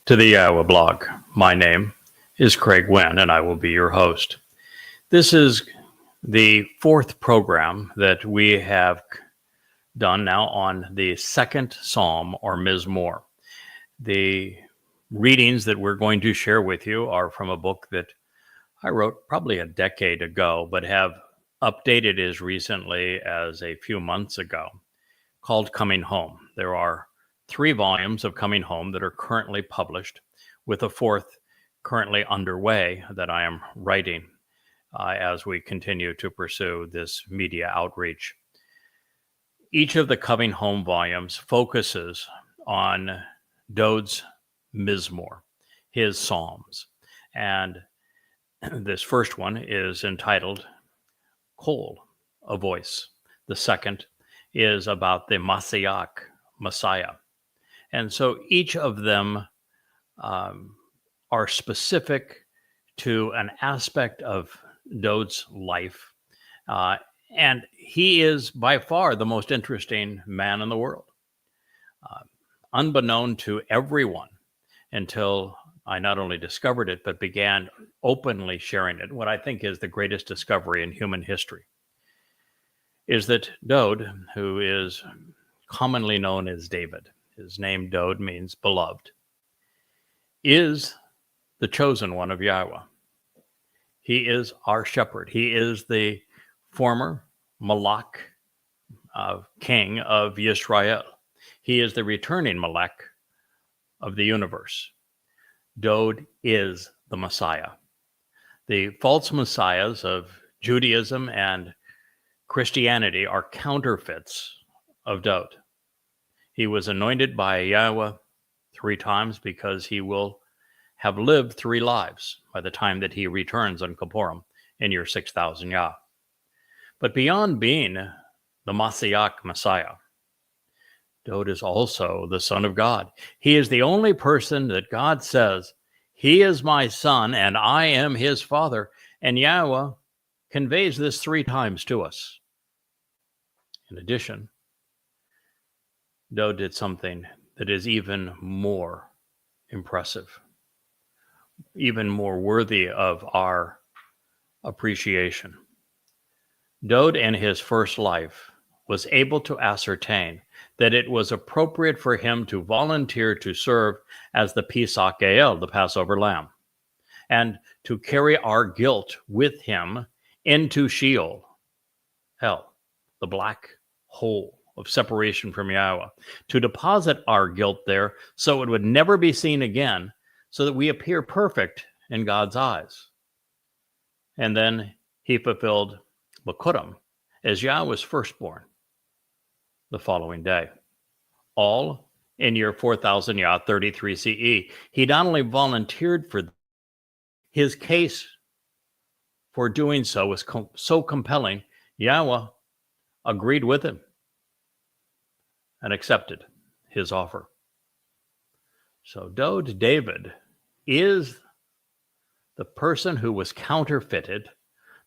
to the Iowa blog. My name is Craig Wynn, and I will be your host. This is the fourth program that we have done now on the second Psalm, or Mizmowr. The readings that we're going to share with you are from a book that I wrote probably a decade ago, but have updated as recently as a few months ago, called Coming Home. There are 3 volumes of Coming Home that are currently published, with a 4th currently underway that I am writing as we continue to pursue this media outreach. Each of the Coming Home volumes focuses on Dode's Mizmowr, his Psalms. And this first one is entitled Kol, a voice. The second is about the Messiah. And so each of them are specific to an aspect of Dode's life. And he is by far the most interesting man in the world. Unbeknown to everyone until I not only discovered it, but began openly sharing it. What I think is the greatest discovery in human history is that Dode, who is commonly known as David, his name Dode means beloved, is the chosen one of Yahweh. He is our shepherd. He is the former Malach, king of Yisrael. He is the returning Malach of the universe. Dode is the Messiah. The false messiahs of Judaism and Christianity are counterfeits of Dode. He was anointed by Yahweh 3 times because he will have lived 3 lives by the time that he returns on Kippurim in year 6,000 Yah. But beyond being the Messiah, Dode is also the Son of God. He is the only person that God says, he is my son and I am his father. And Yahweh conveys this 3 times to us. In addition, Dode did something that is even more impressive, even more worthy of our appreciation. Dode in his first life was able to ascertain that it was appropriate for him to volunteer to serve as the Pesach Gael, the Passover lamb, and to carry our guilt with him into Sheol, hell, the black hole of separation from Yahweh, to deposit our guilt there so it would never be seen again, so that we appear perfect in God's eyes. And then he fulfilled Bikurim as Yahweh's firstborn the following day, all in year 4000 Yah 33 CE. He not only volunteered for his case for doing so was so compelling, Yahweh agreed with him and accepted his offer. So Dode David is the person who was counterfeited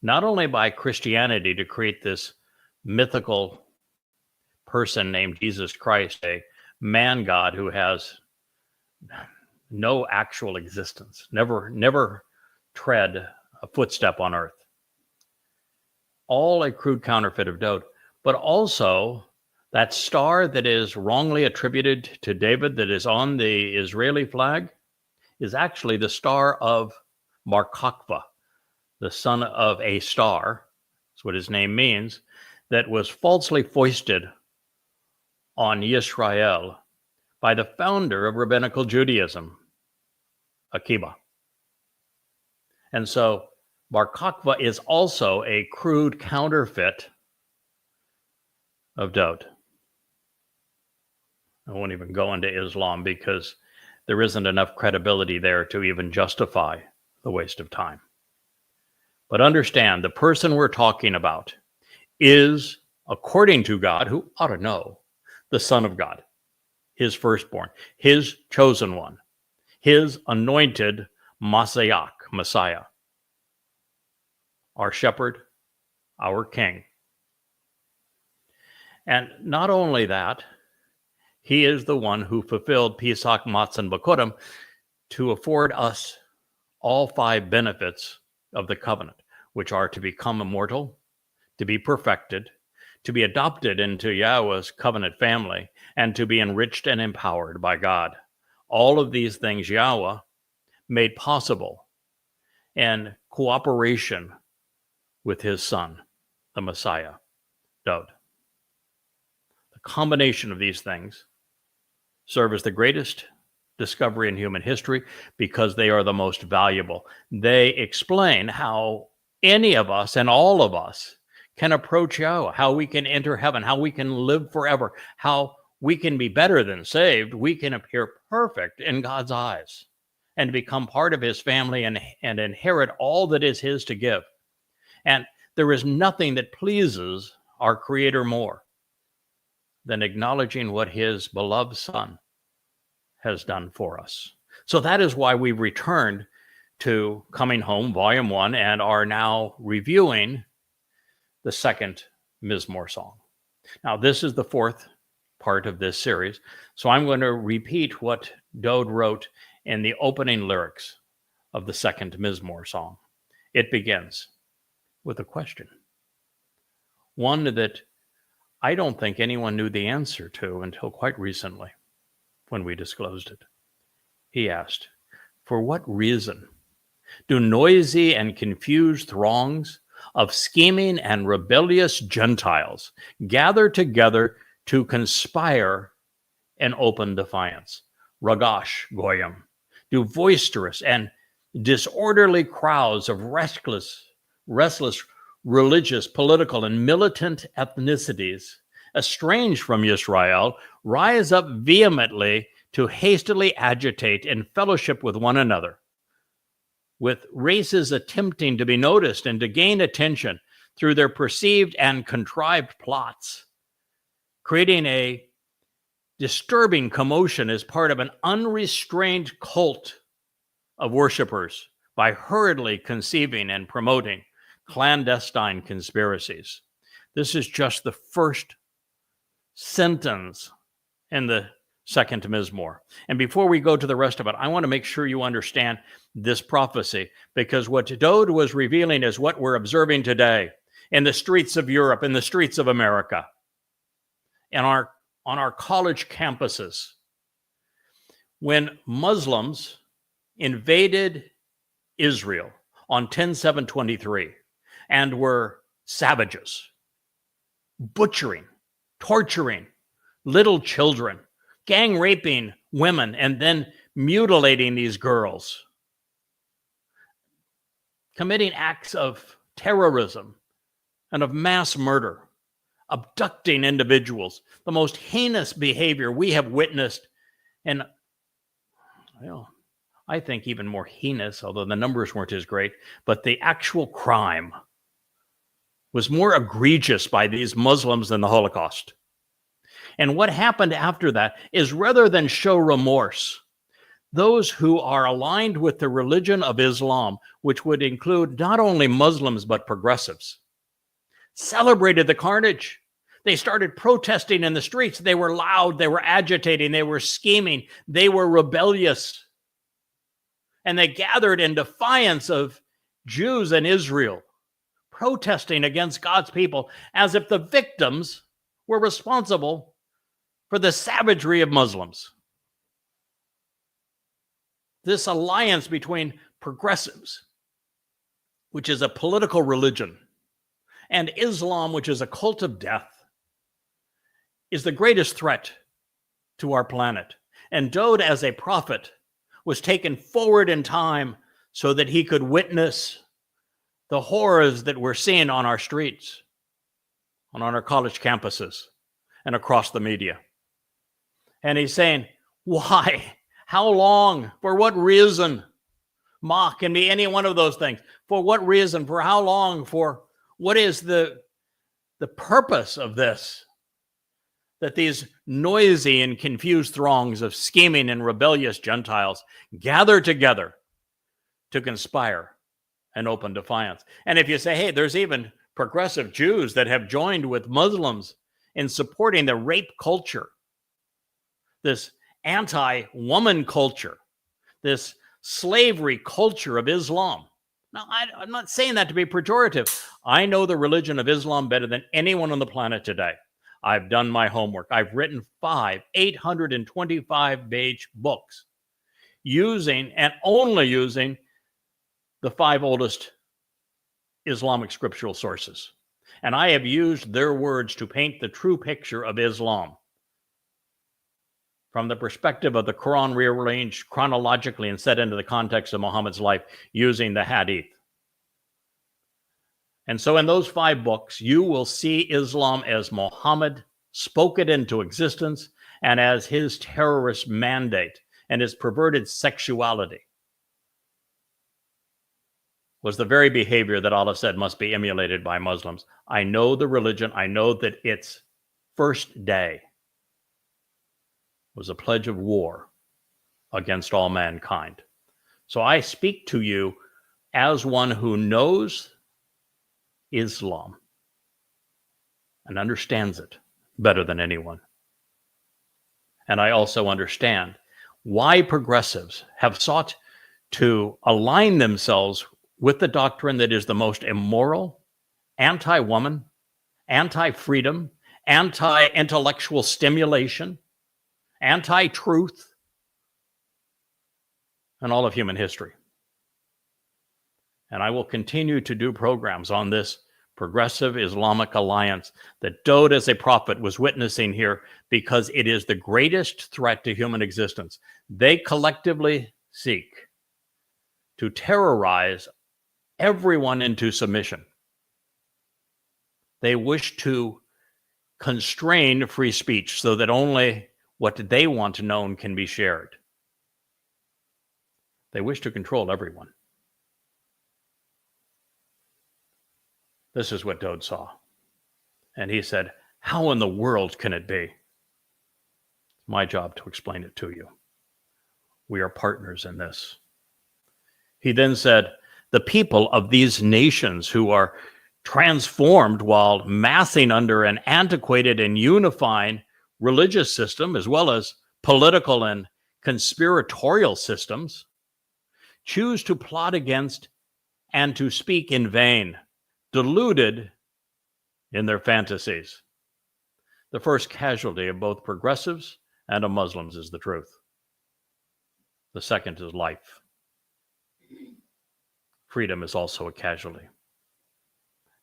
not only by Christianity to create this mythical person named Jesus Christ, a man God who has no actual existence, never tread a footstep on earth. All a crude counterfeit of Dode, but also that star that is wrongly attributed to David that is on the Israeli flag is actually the star of Bar Kokhba, the son of a star, that's what his name means, that was falsely foisted on Yisrael by the founder of rabbinical Judaism, Akiba. And so Bar Kokhba is also a crude counterfeit of Dode. I won't even go into Islam because there isn't enough credibility there to even justify the waste of time. But understand, the person we're talking about is, according to God, who ought to know, the Son of God, his firstborn, his chosen one, his anointed Messiah, our shepherd, our king. And not only that, he is the one who fulfilled Pesach, Matzah, and Bikurim to afford us all 5 benefits of the covenant, which are to become immortal, to be perfected, to be adopted into Yahweh's covenant family, and to be enriched and empowered by God. All of these things Yahweh made possible in cooperation with his son, the Messiah, Dowd. The combination of these things serve as the greatest discovery in human history because they are the most valuable. They explain how any of us and all of us can approach Yahweh, how we can enter heaven, how we can live forever, how we can be better than saved. We can appear perfect in God's eyes and become part of his family and inherit all that is his to give. And there is nothing that pleases our Creator more than acknowledging what his beloved Son has done for us. So that is why we returned to Coming Home, Volume 1, and are now reviewing the second Mizmowr song. Now, this is the 4th part of this series, so I'm going to repeat what Dowd wrote in the opening lyrics of the second Mizmowr song. It begins with a question, one that I don't think anyone knew the answer to until quite recently when we disclosed it. He asked, "For what reason do noisy and confused throngs of scheming and rebellious Gentiles gather together to conspire in open defiance? Ragash Goyim, do boisterous and disorderly crowds of restless religious, political, and militant ethnicities, estranged from Israel, rise up vehemently to hastily agitate in fellowship with one another, with races attempting to be noticed and to gain attention through their perceived and contrived plots, creating a disturbing commotion as part of an unrestrained cult of worshipers by hurriedly conceiving and promoting clandestine conspiracies." This is just the first sentence in the second Mizmowr. And before we go to the rest of it, I want to make sure you understand this prophecy, because what Dowd was revealing is what we're observing today in the streets of Europe, in the streets of America, and on our college campuses. When Muslims invaded Israel on 10/7/23 and were savages, butchering, torturing little children, gang raping women, and then mutilating these girls, committing acts of terrorism and of mass murder, abducting individuals, the most heinous behavior we have witnessed, and I think even more heinous, although the numbers weren't as great, but the actual crime was more egregious by these Muslims than the Holocaust. And what happened after that is, rather than show remorse, those who are aligned with the religion of Islam, which would include not only Muslims but progressives, celebrated the carnage. They started protesting in the streets. They were loud, they were agitating, they were scheming, they were rebellious. And they gathered in defiance of Jews in Israel, protesting against God's people as if the victims were responsible for the savagery of Muslims. This alliance between progressives, which is a political religion, and Islam, which is a cult of death, is the greatest threat to our planet. And Dowd, as a prophet, was taken forward in time so that he could witness the horrors that we're seeing on our streets, on our college campuses, and across the media. And he's saying, why? How long? For what reason? Ma can be any one of those things. For what reason? For how long? For what is the purpose of this? That these noisy and confused throngs of scheming and rebellious Gentiles gather together to conspire and open defiance. And if you say, hey, there's even progressive Jews that have joined with Muslims in supporting the rape culture, this anti-woman culture this slavery culture of Islam. Now, I'm not saying that to be pejorative. I know the religion of Islam better than anyone on the planet today. I've done my homework. I've written 5 825-page books using and only using the 5 oldest Islamic scriptural sources. And I have used their words to paint the true picture of Islam from the perspective of the Quran, rearranged chronologically and set into the context of Muhammad's life using the Hadith. And so in those 5 books, you will see Islam as Muhammad spoke it into existence and as his terrorist mandate and his perverted sexuality was the very behavior that Allah said must be emulated by Muslims. I know the religion. I know that its first day was a pledge of war against all mankind. So I speak to you as one who knows Islam and understands it better than anyone. And I also understand why progressives have sought to align themselves with the doctrine that is the most immoral, anti-woman, anti-freedom, anti-intellectual stimulation, anti-truth, and all of human history. And I will continue to do programs on this progressive Islamic alliance that Dowd as a prophet was witnessing here, because it is the greatest threat to human existence. They collectively seek to terrorize everyone into submission. They wish to constrain free speech so that only what they want known can be shared. They wish to control everyone. This is what Dowd saw. And he said, how in the world can it be? It's my job to explain it to you. We are partners in this. He then said, the people of these nations who are transformed while massing under an antiquated and unifying religious system, as well as political and conspiratorial systems, choose to plot against and to speak in vain, deluded in their fantasies. The first casualty of both progressives and of Muslims is the truth. The second is life. Freedom is also a casualty.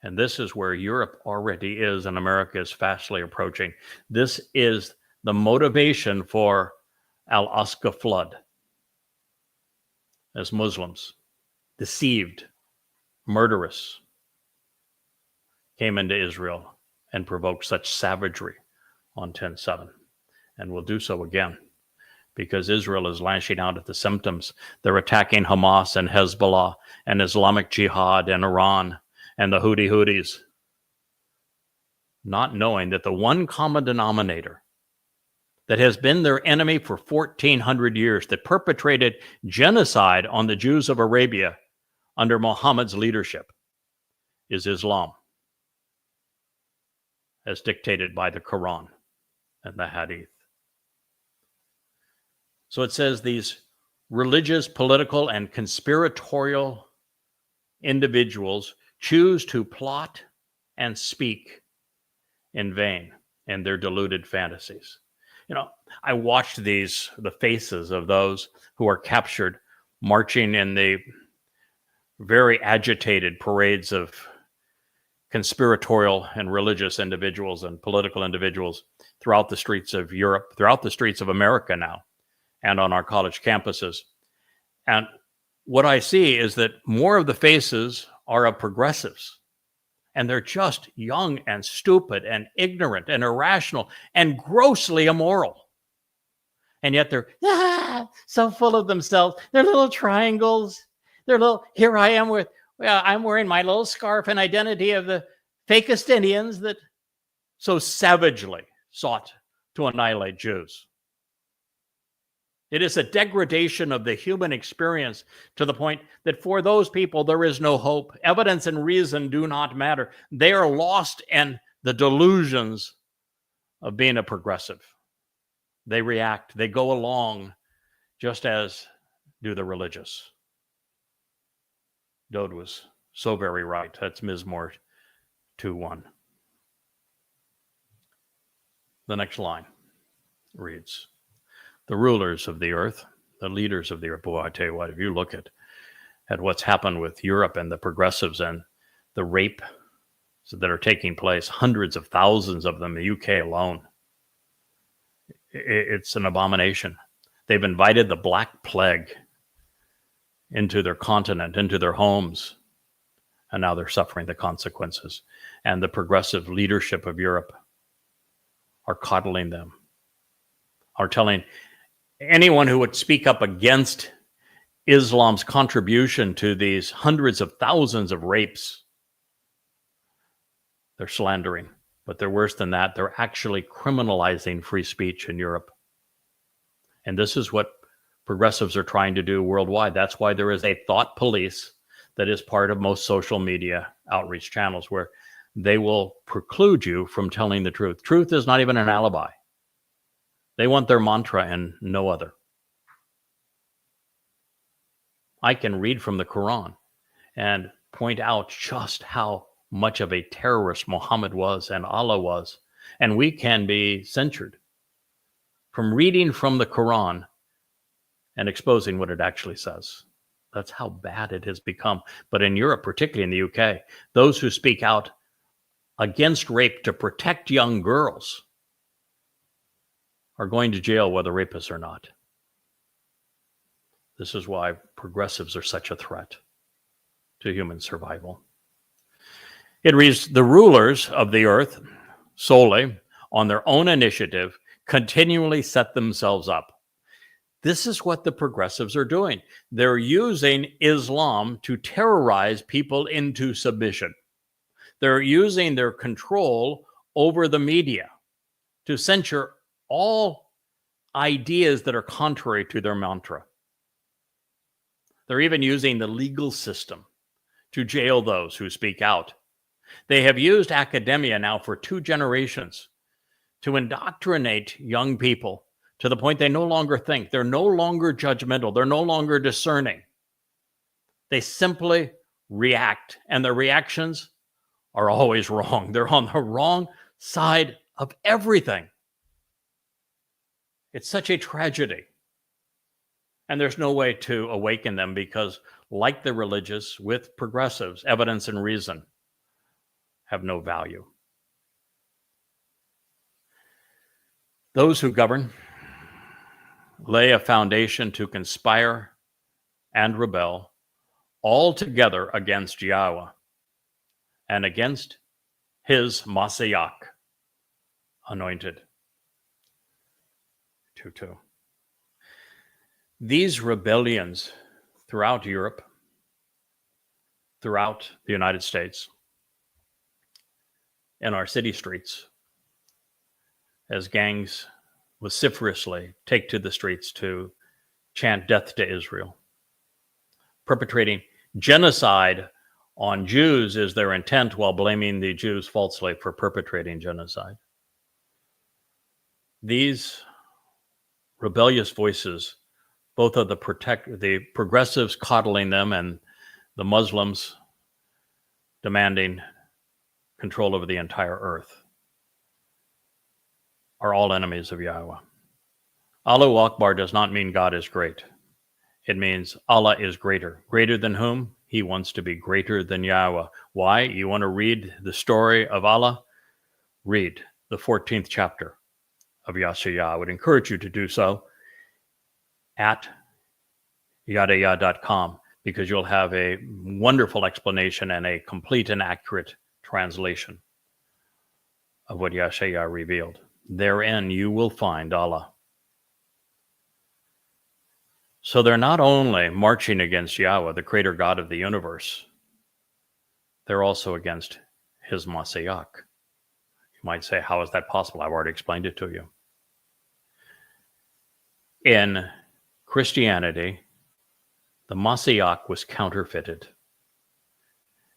And this is where Europe already is and America is fastly approaching. This is the motivation for Al-Aqsa flood. As Muslims, deceived, murderous, came into Israel and provoked such savagery on 10/7, and will do so again, because Israel is lashing out at the symptoms. They're attacking Hamas and Hezbollah and Islamic Jihad and Iran and the Houthis, not knowing that the one common denominator that has been their enemy for 1,400 years, that perpetrated genocide on the Jews of Arabia under Muhammad's leadership, is Islam, as dictated by the Quran and the Hadith. So it says these religious, political, and conspiratorial individuals choose to plot and speak in vain in their deluded fantasies. You know, I watched the faces of those who are captured marching in the very agitated parades of conspiratorial and religious individuals and political individuals throughout the streets of Europe, throughout the streets of America now, and on our college campuses. And what I see is that more of the faces are of progressives, and they're just young and stupid and ignorant and irrational and grossly immoral. And yet they're so full of themselves. They're little triangles. They're little, here I am with, I'm wearing my little scarf and identity of the fakest Indians that so savagely sought to annihilate Jews. It is a degradation of the human experience to the point that for those people, there is no hope. Evidence and reason do not matter. They are lost in the delusions of being a progressive. They react, they go along just as do the religious. Dode was so very right. That's Mizmowr 2:1. The next line reads, the rulers of the earth, the leaders of the earth. Boy, I tell you what, if you look at what's happened with Europe and the progressives and the rape that are taking place, hundreds of thousands of them in the UK alone, it's an abomination. They've invited the Black Plague into their continent, into their homes, and now they're suffering the consequences. And the progressive leadership of Europe are coddling them, are telling anyone who would speak up against Islam's contribution to these hundreds of thousands of rapes, they're slandering. But they're worse than that. They're actually criminalizing free speech in Europe. And this is what progressives are trying to do worldwide. That's why there is a thought police that is part of most social media outreach channels, where they will preclude you from telling the truth. Truth is not even an alibi. They want their mantra and no other. I can read from the Quran and point out just how much of a terrorist Muhammad was and Allah was, and we can be censured from reading from the Quran and exposing what it actually says. That's how bad it has become. But in Europe, particularly in the UK, those who speak out against rape to protect young girls are going to jail whether rapists or not. This is why progressives are such a threat to human survival. It reads, the rulers of the earth, solely on their own initiative, continually set themselves up. This is what the progressives are doing. They're using Islam to terrorize people into submission. They're using their control over the media to censure all ideas that are contrary to their mantra. They're even using the legal system to jail those who speak out. They have used academia now for 2 generations to indoctrinate young people to the point they no longer think. They're no longer judgmental. They're no longer discerning. They simply react, and their reactions are always wrong. They're on the wrong side of everything. It's such a tragedy. And there's no way to awaken them because, like the religious, with progressives, evidence and reason have no value. Those who govern lay a foundation to conspire and rebel all together against Yahweh and against his Mashiach, anointed. 2:2. These rebellions throughout Europe, throughout the United States, in our city streets, as gangs vociferously take to the streets to chant death to Israel, perpetrating genocide on Jews is their intent, while blaming the Jews falsely for perpetrating genocide. These rebellious voices, both of the progressives coddling them and the Muslims demanding control over the entire earth, are all enemies of Yahweh. Allahu Akbar does not mean God is great. It means Allah is greater. Greater than whom? He wants to be greater than Yahweh. Why? You want to read the story of Allah? Read the 14th chapter of Yashaya. I would encourage you to do so at yadaya.com, because you'll have a wonderful explanation and a complete and accurate translation of what Yashaya revealed. Therein you will find Allah. So they're not only marching against Yahweh, the creator God of the universe, they're also against his Mashiach. You might say, how is that possible? I've already explained it to you. In Christianity, the Mashiach was counterfeited.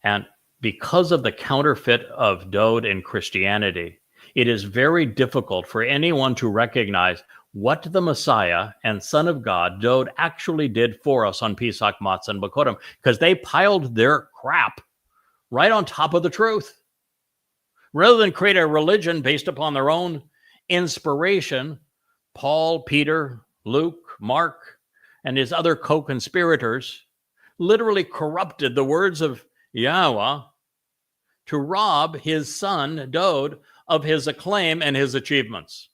And because of the counterfeit of Dode in Christianity, it is very difficult for anyone to recognize what the Messiah and Son of God, Dode, actually did for us on Pesach, Matzah, and Bakorim, because they piled their crap right on top of the truth. Rather than create a religion based upon their own inspiration, Paul, Peter, Luke, Mark, and his other co-conspirators literally corrupted the words of Yahweh to rob his son, Dode, of his acclaim and his achievements.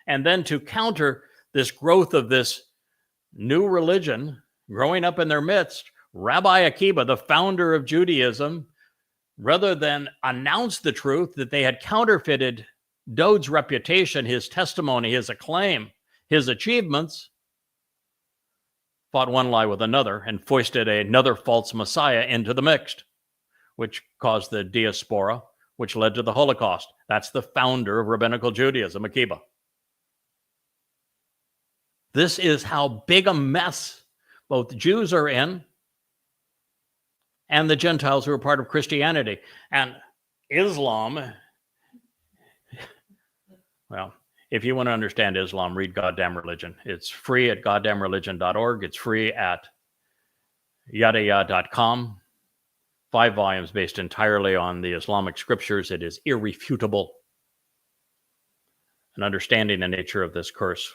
And then to counter this growth of this new religion growing up in their midst, Rabbi Akiba, the founder of Judaism, rather than announce the truth that they had counterfeited Dode's reputation, his testimony, his acclaim, his achievements, fought one lie with another and foisted another false Messiah into the mix, which caused the diaspora, which led to the Holocaust. That's the founder of rabbinical Judaism, Akiba. This is how big a mess both Jews are in and the Gentiles who are part of Christianity. And Islam, well, if you want to understand Islam, read Goddamn Religion. It's free at goddamnreligion.org. It's free at yadaya.com. 5 volumes based entirely on the Islamic scriptures. It is irrefutable. And understanding the nature of this curse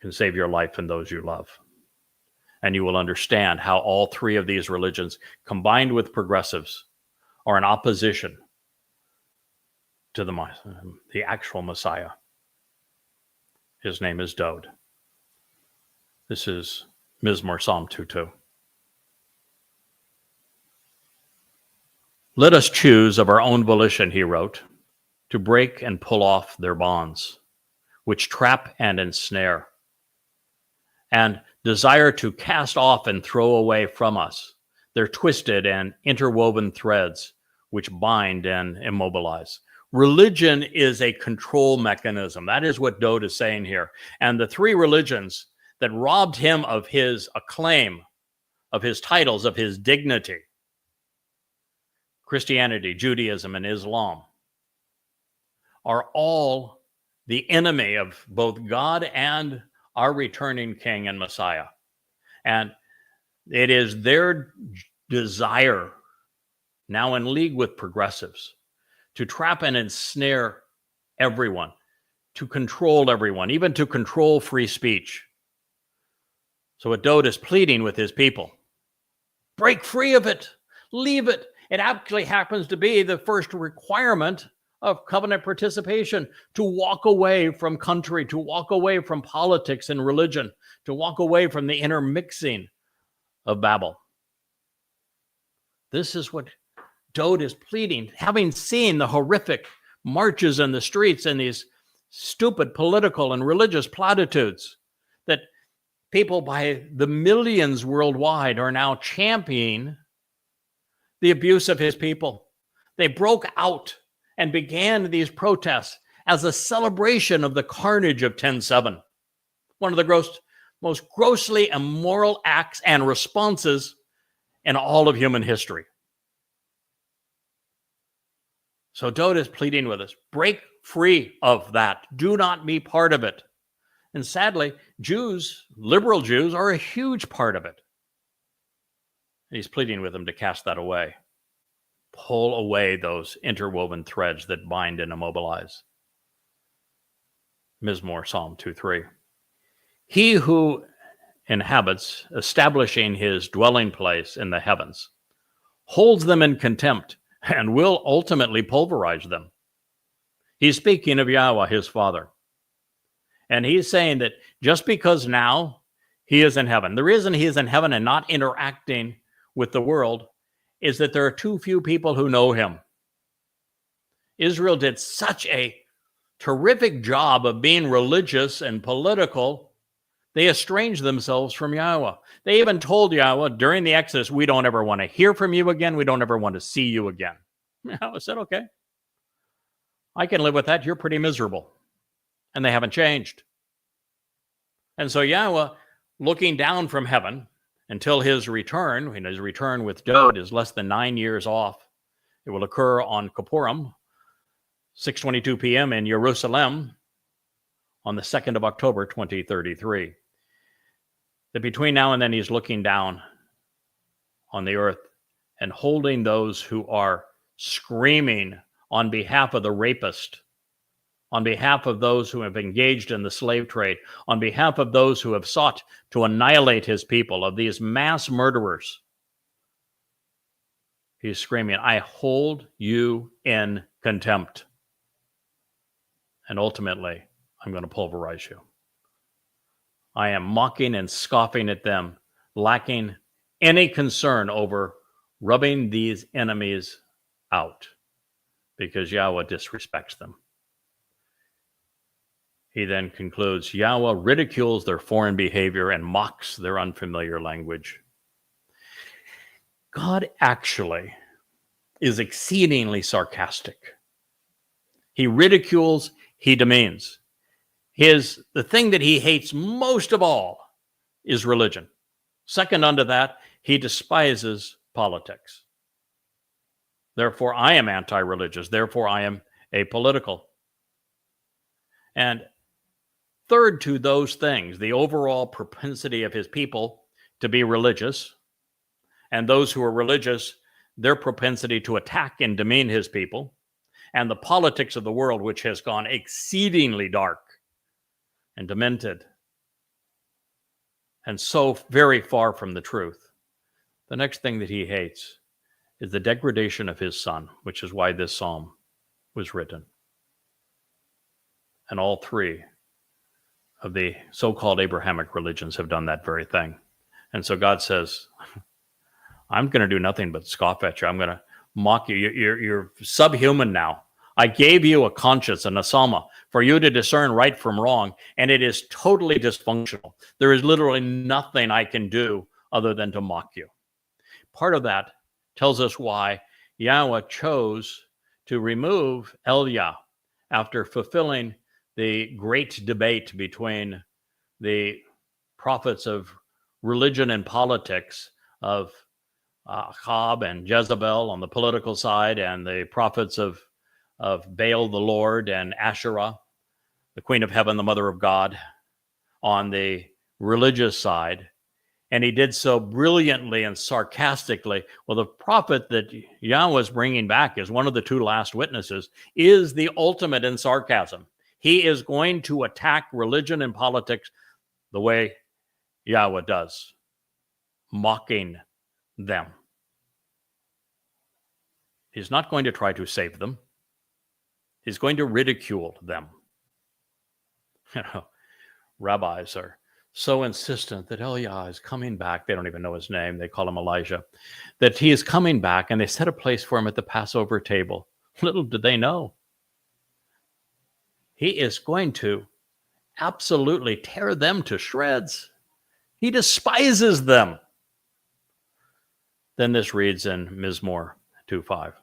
can save your life and those you love. And you will understand how all 3 of these religions, combined with progressives, are in opposition to the actual Messiah. His name is Dode. This is Mizmowr Psalm 2:2. Let us choose of our own volition, he wrote, to break and pull off their bonds, which trap and ensnare, and desire to cast off and throw away from us their twisted and interwoven threads, which bind and immobilize. Religion is a control mechanism. That is what Dode is saying here. And the 3 religions that robbed him of his acclaim, of his titles, of his dignity, Christianity, Judaism, and Islam, are all the enemy of both God and our returning King and Messiah. And it is their desire, now in league with progressives, to trap and ensnare everyone, to control everyone, even to control free speech. So what Dode is pleading with his people, break free of it, leave it. It actually happens to be the first requirement of covenant participation, to walk away from country, to walk away from politics and religion, to walk away from the intermixing of Babel. This is what Dode is pleading, having seen the horrific marches in the streets and these stupid political and religious platitudes that people by the millions worldwide are now championing the abuse of his people. They broke out and began these protests as a celebration of the carnage of 10/7, one of the most grossly immoral acts and responses in all of human history. So Dode is pleading with us, break free of that. Do not be part of it. And sadly, Jews, liberal Jews, are a huge part of it. And he's pleading with them to cast that away. Pull away those interwoven threads that bind and immobilize. Mizmowr Psalm 2:3. He who inhabits, establishing his dwelling place in the heavens, holds them in contempt and will ultimately pulverize them. He's speaking of Yahweh, his Father. And he's saying that just because now he is in heaven, the reason he is in heaven and not interacting with the world is that there are too few people who know him. Israel did such a terrific job of being religious and political, they estranged themselves from Yahweh. They even told Yahweh during the Exodus, we don't ever want to hear from you again. We don't ever want to see you again. Yahweh said, okay, I can live with that. You're pretty miserable. And they haven't changed. And so Yahweh, looking down from heaven, until his return, and his return with Dode is less than 9 years off. It will occur on Kippurim, 6:22 p.m. in Jerusalem. on the 2nd of October, 2033. That between now and then he's looking down on the earth and holding those who are screaming on behalf of the rapist, on behalf of those who have engaged in the slave trade, on behalf of those who have sought to annihilate his people, of these mass murderers. He's screaming, I hold you in contempt. And ultimately, I'm going to pulverize you. I am mocking and scoffing at them, lacking any concern over rubbing these enemies out, because Yahweh disrespects them. He then concludes, Yahweh ridicules their foreign behavior and mocks their unfamiliar language. God actually is exceedingly sarcastic. He ridicules, he demeans. The thing that he hates most of all is religion. Second unto that, he despises politics. Therefore, I am anti-religious. Therefore, I am apolitical. And third to those things, the overall propensity of his people to be religious, and those who are religious, their propensity to attack and demean his people, and the politics of the world, which has gone exceedingly dark and demented, and so very far from the truth. The next thing that he hates is the degradation of his son, which is why this psalm was written. And all three of the so-called Abrahamic religions have done that very thing. And so God says, I'm going to do nothing but scoff at you. I'm going to mock you. You're subhuman now. I gave you a conscience and a psalma for you to discern right from wrong, and it is totally dysfunctional. There is literally nothing I can do other than to mock you. Part of that tells us why Yahweh chose to remove Eliah after fulfilling the great debate between the prophets of religion and politics of Ahab and Jezebel on the political side, and the prophets of Baal the Lord and Asherah, the Queen of Heaven, the Mother of God, on the religious side. And he did so brilliantly and sarcastically. Well, the prophet that Yahweh is bringing back as one of the two last witnesses is the ultimate in sarcasm. He is going to attack religion and politics the way Yahweh does, mocking them. He's not going to try to save them. He's going to ridicule them. You know, rabbis are so insistent that Eliah is coming back. They don't even know his name. They call him Elijah. That he is coming back, and they set a place for him at the Passover table. Little did they know. He is going to absolutely tear them to shreds. He despises them. Then this reads in Mizmowr 2:5.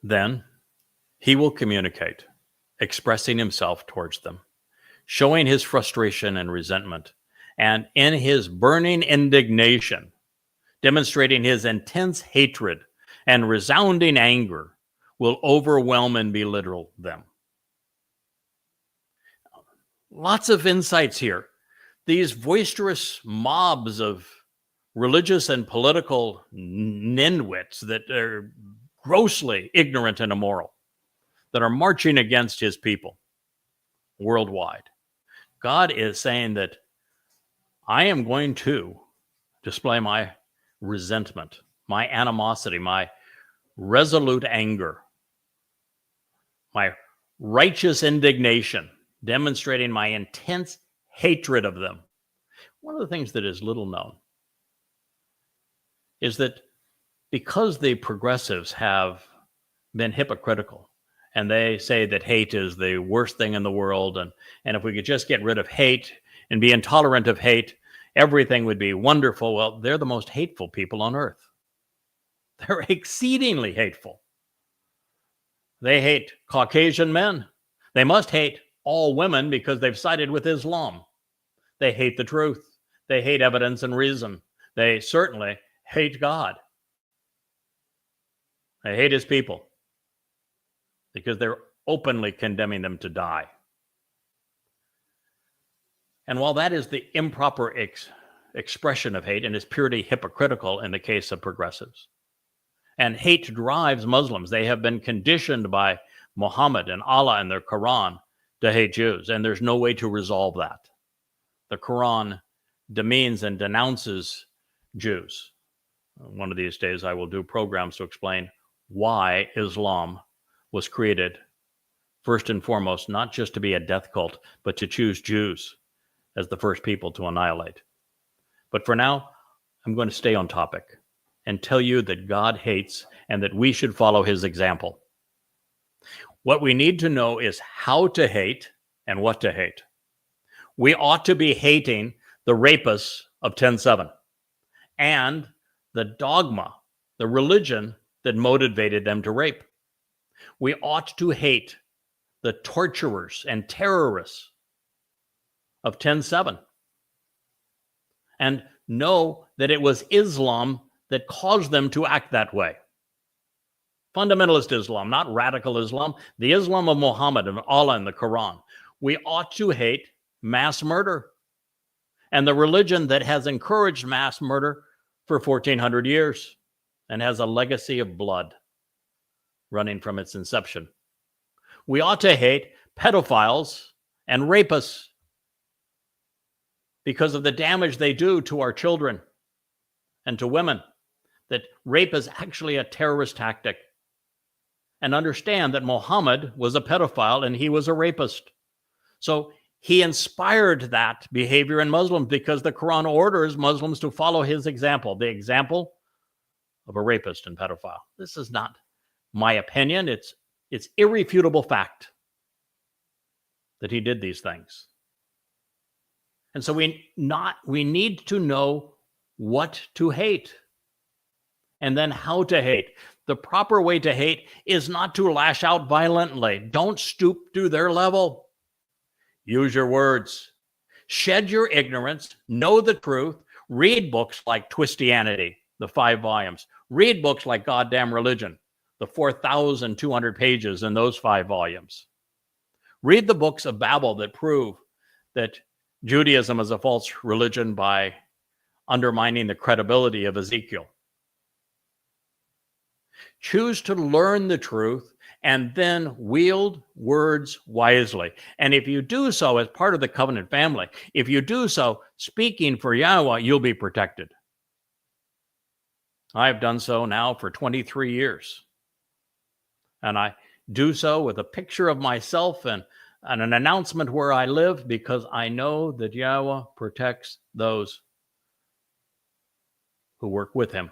Then he will communicate, expressing himself towards them, showing his frustration and resentment, and in his burning indignation, demonstrating his intense hatred and resounding anger, will overwhelm and belittle them. Lots of insights here. These boisterous mobs of religious and political ninwits that are grossly ignorant and immoral, that are marching against his people worldwide. God is saying that I am going to display my resentment, my animosity, my resolute anger, my righteous indignation, demonstrating my intense hatred of them. One of the things that is little known is that because the progressives have been hypocritical, and they say that hate is the worst thing in the world, and if we could just get rid of hate and be intolerant of hate, everything would be wonderful. Well, they're the most hateful people on earth. They're exceedingly hateful. They hate Caucasian men. They must hate all women because they've sided with Islam. They hate the truth. They hate evidence and reason. They certainly hate God. They hate his people because they're openly condemning them to die. And while that is the improper expression of hate and is purely hypocritical in the case of progressives, and hate drives Muslims, they have been conditioned by Muhammad and Allah and their Quran to hate Jews, and there's no way to resolve that. The Quran demeans and denounces Jews. One of these days I will do programs to explain why Islam was created, first and foremost, not just to be a death cult, but to choose Jews as the first people to annihilate. But for now, I'm going to stay on topic and tell you that God hates and that we should follow his example. What we need to know is how to hate and what to hate. We ought to be hating the rapists of 10:7 and the dogma, the religion that motivated them to rape. We ought to hate the torturers and terrorists of 10:7 and know that it was Islam that caused them to act that way. Fundamentalist Islam, not radical Islam, the Islam of Muhammad and Allah and the Quran. We ought to hate mass murder and the religion that has encouraged mass murder for 1400 years and has a legacy of blood running from its inception. We ought to hate pedophiles and rapists because of the damage they do to our children and to women, that rape is actually a terrorist tactic. And understand that Muhammad was a pedophile and he was a rapist. So he inspired that behavior in Muslims because the Quran orders Muslims to follow his example, the example of a rapist and pedophile. This is not my opinion. It's irrefutable fact that he did these things. And so we need to know what to hate and then how to hate. The proper way to hate is not to lash out violently. Don't stoop to their level. Use your words. Shed your ignorance. Know the truth. Read books like Twistianity, the 5 volumes. Read books like Goddamn Religion, the 4,200 pages in those 5 volumes. Read the books of Babel that prove that Judaism is a false religion by undermining the credibility of Ezekiel. Choose to learn the truth and then wield words wisely. And if you do so as part of the covenant family, if you do so speaking for Yahweh, you'll be protected. I've done so now for 23 years. And I do so with a picture of myself and an announcement where I live, because I know that Yahweh protects those who work with him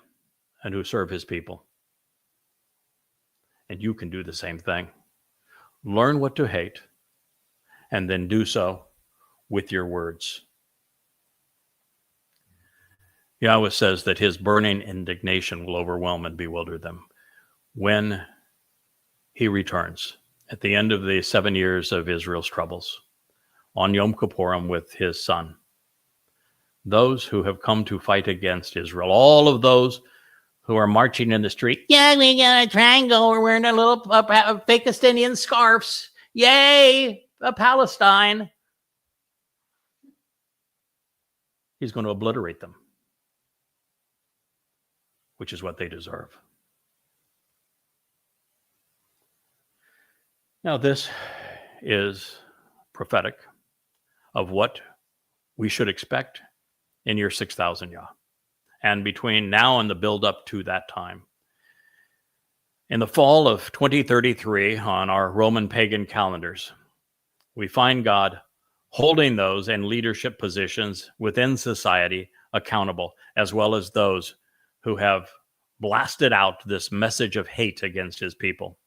and who serve his people. And you can do the same thing. Learn what to hate and then do so with your words. Yahweh says that his burning indignation will overwhelm and bewilder them when he returns at the end of the 7 years of Israel's troubles on Yom Kippurim with his son. Those who have come to fight against Israel, all of those who are marching in the street. Yeah, we got a triangle. We're wearing a little Pakistani scarves. Yay, Palestine. He's going to obliterate them, which is what they deserve. Now, this is prophetic of what we should expect in year 6,000 Yah. And between now and the build-up to that time. In the fall of 2033, on our Roman pagan calendars, we find God holding those in leadership positions within society accountable, as well as those who have blasted out this message of hate against his people,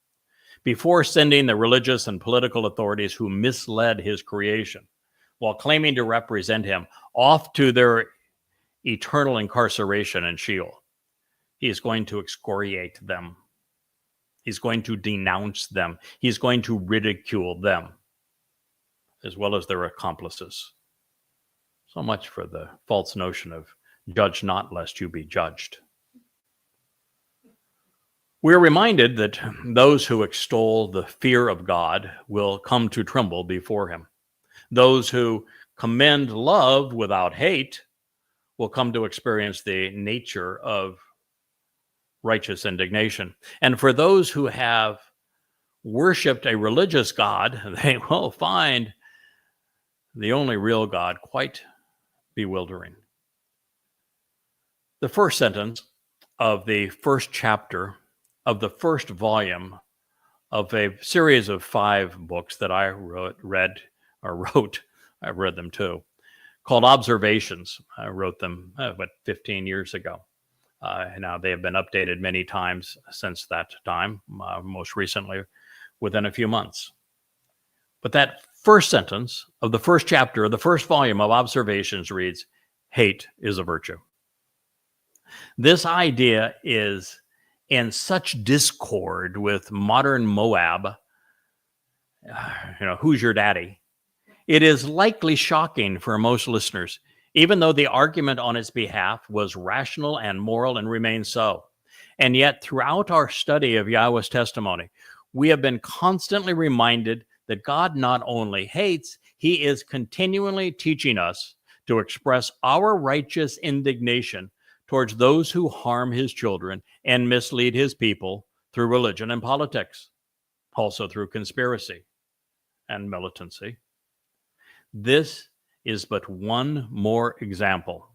before sending the religious and political authorities who misled his creation while claiming to represent him off to their eternal incarceration in Sheol. He is going to excoriate them. He's going to denounce them. He's going to ridicule them, as well as their accomplices. So much for the false notion of judge not lest you be judged. We're reminded that those who extol the fear of God will come to tremble before him. Those who commend love without hate will come to experience the nature of righteous indignation. And for those who have worshiped a religious God, they will find the only real God quite bewildering. The first sentence of the first chapter of the first volume of a series of 5 books that I wrote, I've read them too, called Observations. I wrote them about 15 years ago. Now they have been updated many times since that time, most recently within a few months. But that first sentence of the first chapter of the first volume of Observations reads, "Hate is a virtue." This idea is in such discord with modern Moab, who's your daddy? It is likely shocking for most listeners, even though the argument on its behalf was rational and moral and remains so. And yet, throughout our study of Yahweh's testimony, we have been constantly reminded that God not only hates, he is continually teaching us to express our righteous indignation towards those who harm his children and mislead his people through religion and politics, also through conspiracy and militancy. This is but one more example.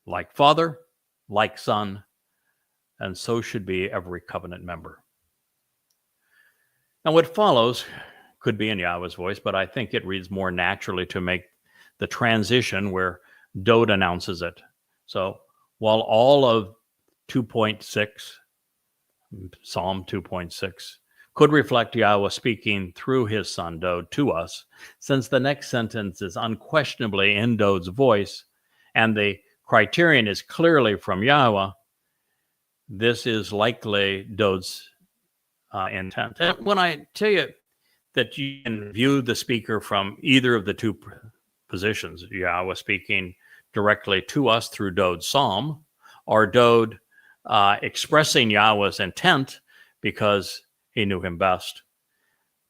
Like Father, like Son, and so should be every covenant member. Now, what follows could be in Yahweh's voice, but I think it reads more naturally to make the transition where Dode announces it. So while all of 2.6, Psalm 2.6, could reflect Yahweh speaking through his son Dode to us, since the next sentence is unquestionably in Dode's voice, and the criterion is clearly from Yahweh, this is likely Dode's intent. And when I tell you that you can view the speaker from either of the two positions, Yahweh speaking directly to us through Dode's psalm, or Dode expressing Yahweh's intent because he knew him best.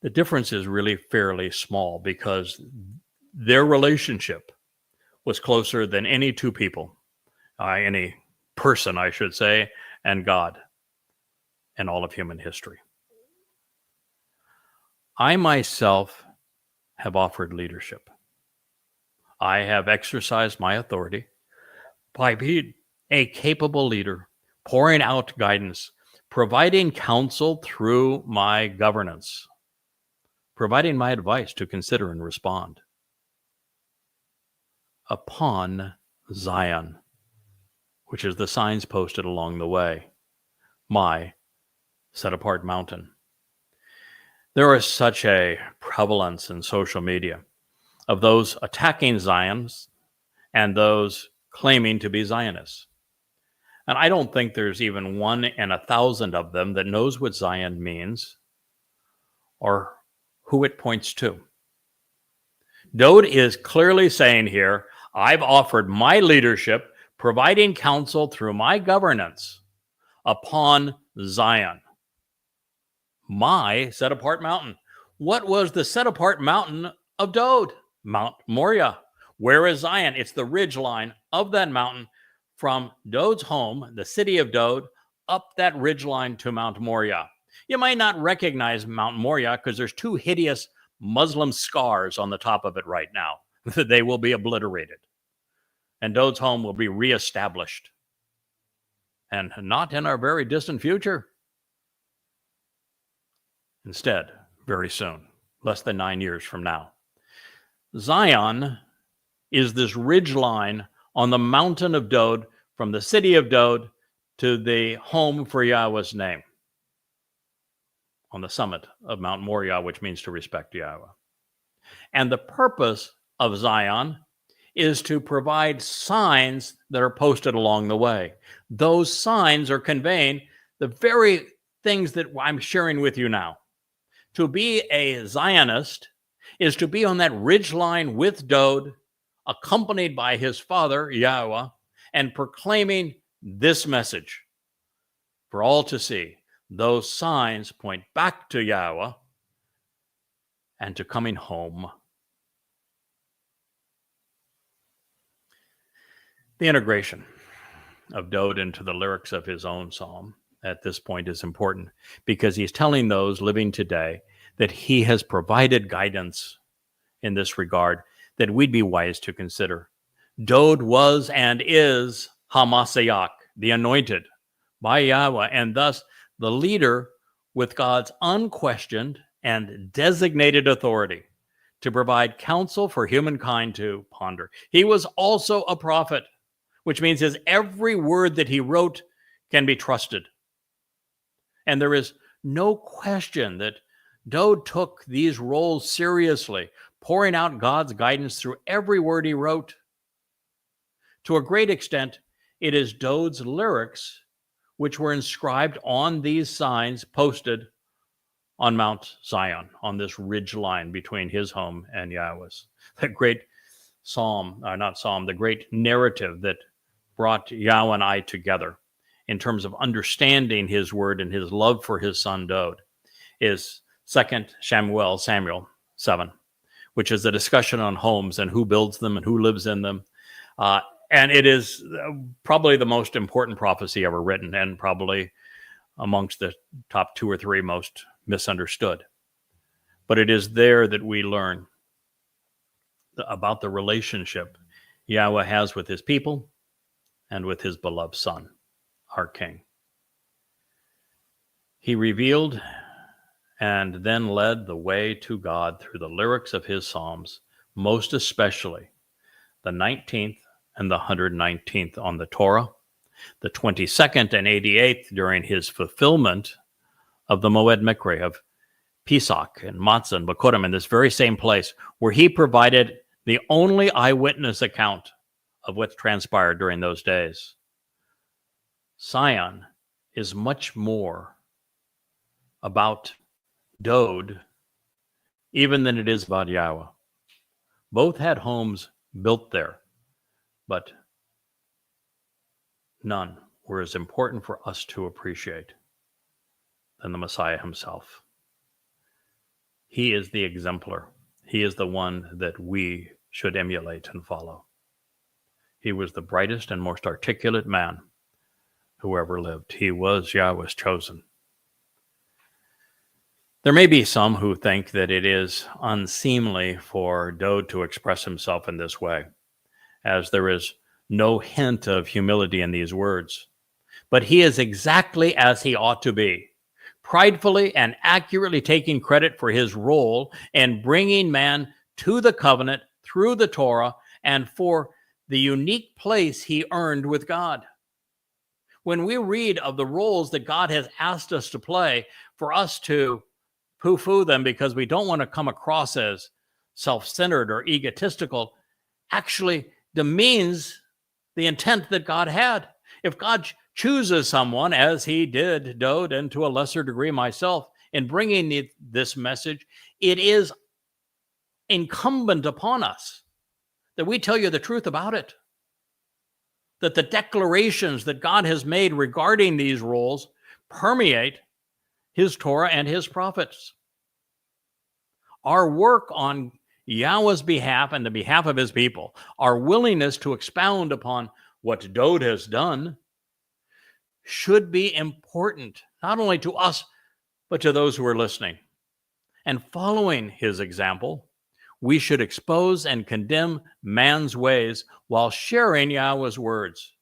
The difference is really fairly small because their relationship was closer than any two people, any person, I should say, and God in all of human history. I myself have offered leadership. I have exercised my authority by being a capable leader, pouring out guidance, providing counsel through my governance, providing my advice to consider and respond. Upon Zion, which is the signs posted along the way, my set-apart mountain. There is such a prevalence in social media of those attacking Zions and those claiming to be Zionists. And I don't think there's even 1 in 1,000 of them that knows what Zion means or who it points to. Dode is clearly saying here, I've offered my leadership, providing counsel through my governance upon Zion, my set-apart mountain. What was the set-apart mountain of Dode? Mount Moriah. Where is Zion? It's the ridge line of that mountain from Dode's home, the city of Dode, up that ridge line to Mount Moriah. You might not recognize Mount Moriah because there's 2 hideous Muslim scars on the top of it right now. They will be obliterated. And Dode's home will be reestablished. And not in our very distant future. Instead, very soon, less than 9 years from now. Zion is this ridge line on the mountain of Dode, from the city of Dode to the home for Yahweh's name, on the summit of Mount Moriah, which means to respect Yahweh. And the purpose of Zion is to provide signs that are posted along the way. Those signs are conveying the very things that I'm sharing with you now. To be a Zionist is to be on that ridge line with Dode, accompanied by his father, Yahweh, and proclaiming this message for all to see. Those signs point back to Yahweh and to coming home. The integration of Dode into the lyrics of his own psalm at this point is important because he's telling those living today that he has provided guidance in this regard that we'd be wise to consider. Dode was and is Hamashiach, the anointed by Yahweh, and thus the leader with God's unquestioned and designated authority to provide counsel for humankind to ponder. He was also a prophet, which means his every word that he wrote can be trusted. And there is no question that Dode took these roles seriously, pouring out God's guidance through every word he wrote. To a great extent, it is Dode's lyrics which were inscribed on these signs posted on Mount Zion, on this ridge line between his home and Yahweh's. The great the great narrative that brought Yahweh and I together in terms of understanding his word and his love for his son Dode is 2 Samuel 7, which is a discussion on homes and who builds them and who lives in them. And it is probably the most important prophecy ever written, and probably amongst the top 2 or 3 most misunderstood. But it is there that we learn about the relationship Yahweh has with his people and with his beloved Son, our King. He revealed and then led the way to God through the lyrics of his Psalms, most especially the 19th and the 119th on the Torah, the 22nd and 88th during his fulfillment of the Moed Mikre of Pesach and Matzah and Bakurim in this very same place where he provided the only eyewitness account of what transpired during those days. Zion is much more about Dode even than it is about Yahweh. Both had homes built there, but none were as important for us to appreciate than the Messiah himself. He is the exemplar. He is the one that we should emulate and follow. He was the brightest and most articulate man who ever lived. He was Yahweh's chosen. There may be some who think that it is unseemly for Dode to express himself in this way, as there is no hint of humility in these words. But he is exactly as he ought to be, pridefully and accurately taking credit for his role in bringing man to the covenant through the Torah and for the unique place he earned with God. When we read of the roles that God has asked us to play, for us to poo-poo them because we don't want to come across as self-centered or egotistical, actually demeans the intent that God had. If God chooses someone, as he did Dode, and to a lesser degree myself, in bringing this message, it is incumbent upon us that we tell you the truth about it. That the declarations that God has made regarding these roles permeate his Torah and his prophets. Our work on Yahweh's behalf and the behalf of his people, our willingness to expound upon what Dode has done, should be important, not only to us, but to those who are listening. And following his example, we should expose and condemn man's ways while sharing Yahweh's words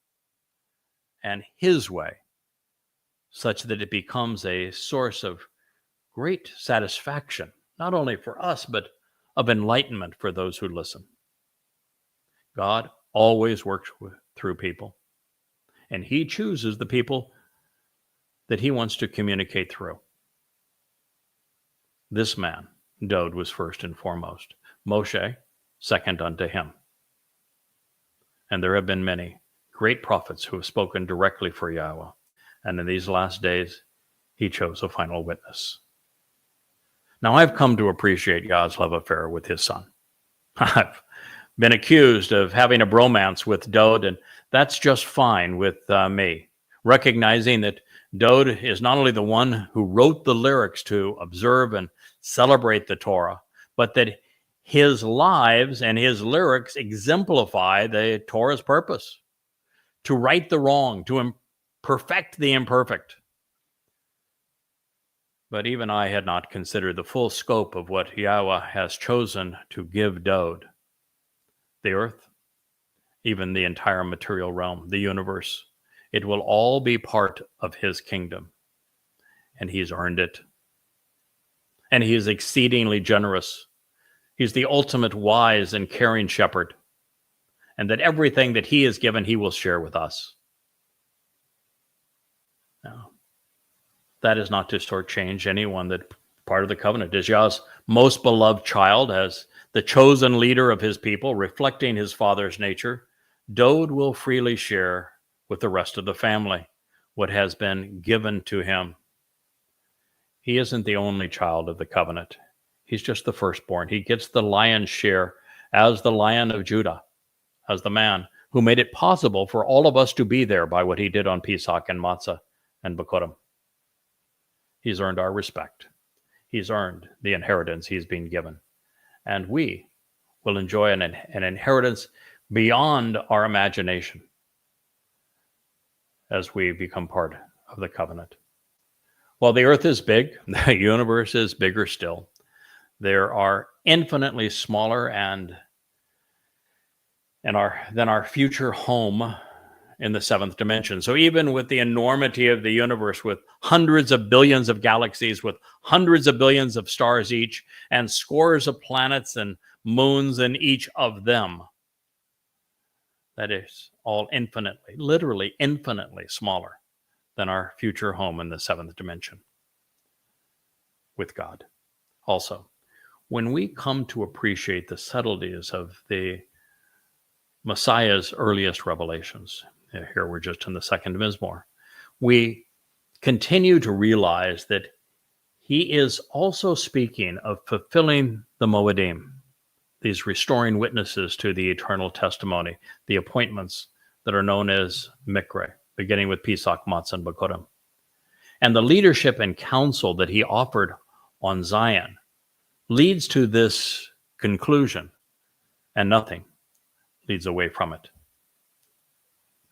and his way, such that it becomes a source of great satisfaction, not only for us, but of enlightenment for those who listen. God always works through people, and he chooses the people that he wants to communicate through. This man, Dode, was first and foremost. Moshe, second unto him. And there have been many great prophets who have spoken directly for Yahweh. And in these last days, he chose a final witness. Now, I've come to appreciate God's love affair with his son. I've been accused of having a bromance with Dode, and that's just fine with me, recognizing that Dode is not only the one who wrote the lyrics to observe and celebrate the Torah, but that his lives and his lyrics exemplify the Torah's purpose. to right the wrong, to perfect the imperfect. But even I had not considered the full scope of what Yahweh has chosen to give Dode. The earth, even the entire material realm, the universe, it will all be part of his kingdom. And he's earned it. And he is exceedingly generous. He's the ultimate wise and caring shepherd. And that everything that he has given, he will share with us. Now, that is not to shortchange anyone that part of the covenant is Yah's most beloved child, as the chosen leader of his people, reflecting his father's nature. Dode will freely share with the rest of the family what has been given to him. He isn't the only child of the covenant. He's just the firstborn. He gets the lion's share as the Lion of Judah, as the man who made it possible for all of us to be there by what he did on Pesach and Matzah and Bikurim. He's earned our respect. He's earned the inheritance he's been given. And we will enjoy an inheritance beyond our imagination as we become part of the covenant. While the earth is big, the universe is bigger still. There are infinitely smaller than our future home in the seventh dimension. So even with the enormity of the universe, with hundreds of billions of galaxies, with hundreds of billions of stars each, and scores of planets and moons in each of them, that is all infinitely, literally infinitely smaller than our future home in the seventh dimension with God. Also, when we come to appreciate the subtleties of the Messiah's earliest revelations, here we're just in the second Mizmowr, we continue to realize that he is also speaking of fulfilling the Moedim, these restoring witnesses to the eternal testimony, the appointments that are known as Mikre, beginning with Pesach, Matzah, and Bikurim. And the leadership and counsel that he offered on Zion leads to this conclusion, and nothing leads away from it.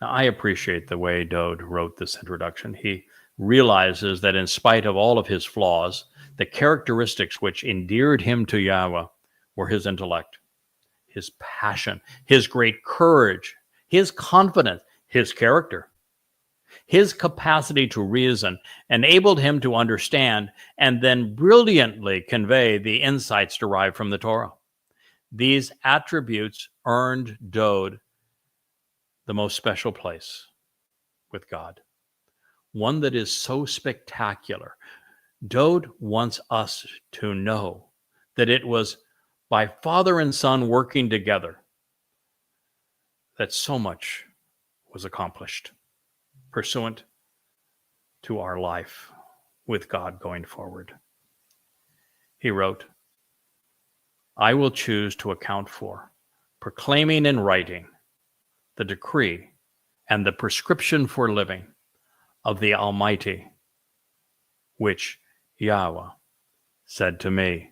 Now, I appreciate the way Dode wrote this introduction. He realizes that in spite of all of his flaws, the characteristics which endeared him to Yahweh were his intellect, his passion, his great courage, his confidence, his character. His capacity to reason enabled him to understand and then brilliantly convey the insights derived from the Torah. These attributes earned Dode the most special place with God, one that is so spectacular. Dode wants us to know that it was by Father and Son working together that so much was accomplished, pursuant to our life with God going forward. He wrote, I will choose to account for, proclaiming in writing, the decree and the prescription for living of the Almighty, which Yahweh said to me,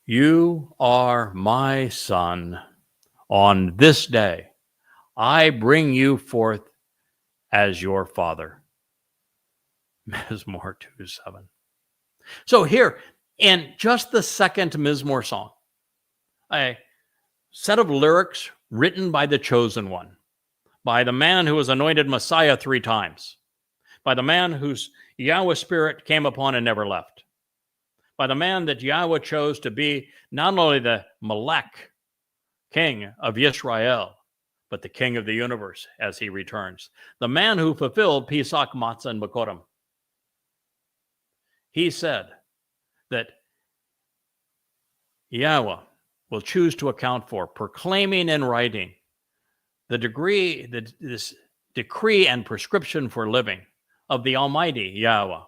you are my son. On this day, I bring you forth as your father. Mizmowr 2:7. So here, in just the second Mizmowr song, a set of lyrics written by the chosen one, by the man who was anointed Messiah 3 times, by the man whose Yahweh spirit came upon and never left, by the man that Yahweh chose to be not only the Melech, king of Israel, but the king of the universe as he returns, the man who fulfilled Pesach, Matzah, and Bikurim. He said that Yahweh will choose to account for, proclaiming in writing, this decree and prescription for living of the Almighty Yahweh,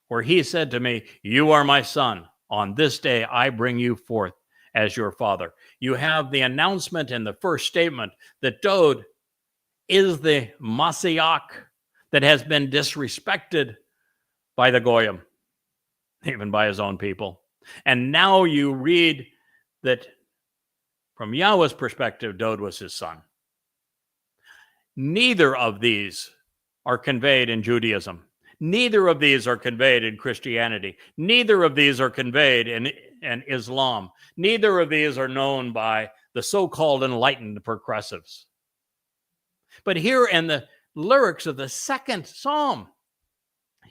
where he said to me, you are my son. On this day, I bring you forth as your father. You have the announcement in the first statement that Dode is the Mashiach that has been disrespected by the Goyim, even by his own people. And now you read that from Yahweh's perspective, Dode was his son. Neither of these are conveyed in Judaism. Neither of these are conveyed in Christianity. Neither of these are conveyed in Islam. Neither of these are known by the so-called enlightened progressives. But here in the lyrics of the second psalm,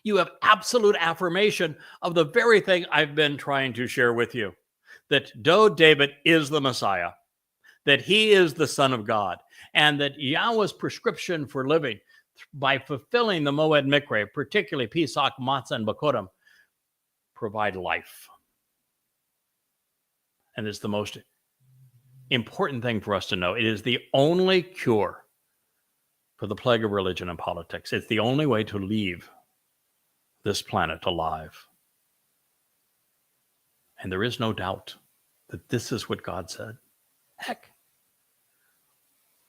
you have absolute affirmation of the very thing I've been trying to share with you, that though David is the Messiah, that he is the Son of God, and that Yahweh's prescription for living by fulfilling the Moed Mikre, particularly Pesach, Matzah, and Bakurim, provide life. And it's the most important thing for us to know. It is the only cure for the plague of religion and politics. It's the only way to leave this planet alive. And there is no doubt that this is what God said. Heck,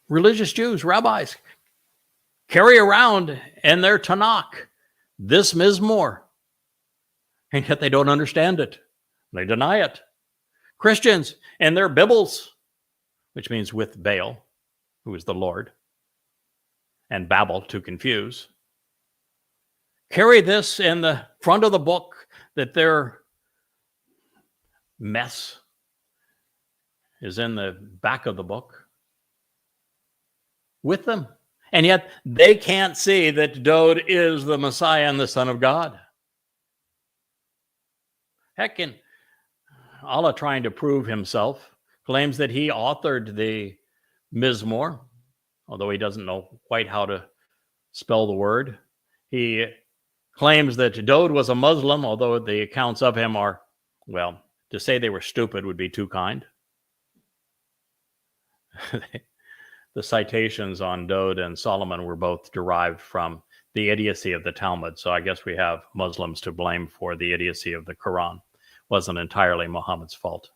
religious Jews, rabbis, carry around in their Tanakh this Mizmowr, and yet they don't understand it. They deny it. Christians in their Bibles, which means with Baal, who is the Lord, and Babel to confuse, carry this in the front of the book, that their mess is in the back of the book with them. And yet they can't see that Dowd is the Messiah and the Son of God. Heck, in Allah trying to prove himself, claims that he authored the Mizmowr, although he doesn't know quite how to spell the word. He claims that Dowd was a Muslim, although the accounts of him are, well, to say they were stupid would be too kind. The citations on Dowd and Solomon were both derived from the idiocy of the Talmud. So I guess we have Muslims to blame for the idiocy of the Quran. Wasn't entirely Muhammad's fault.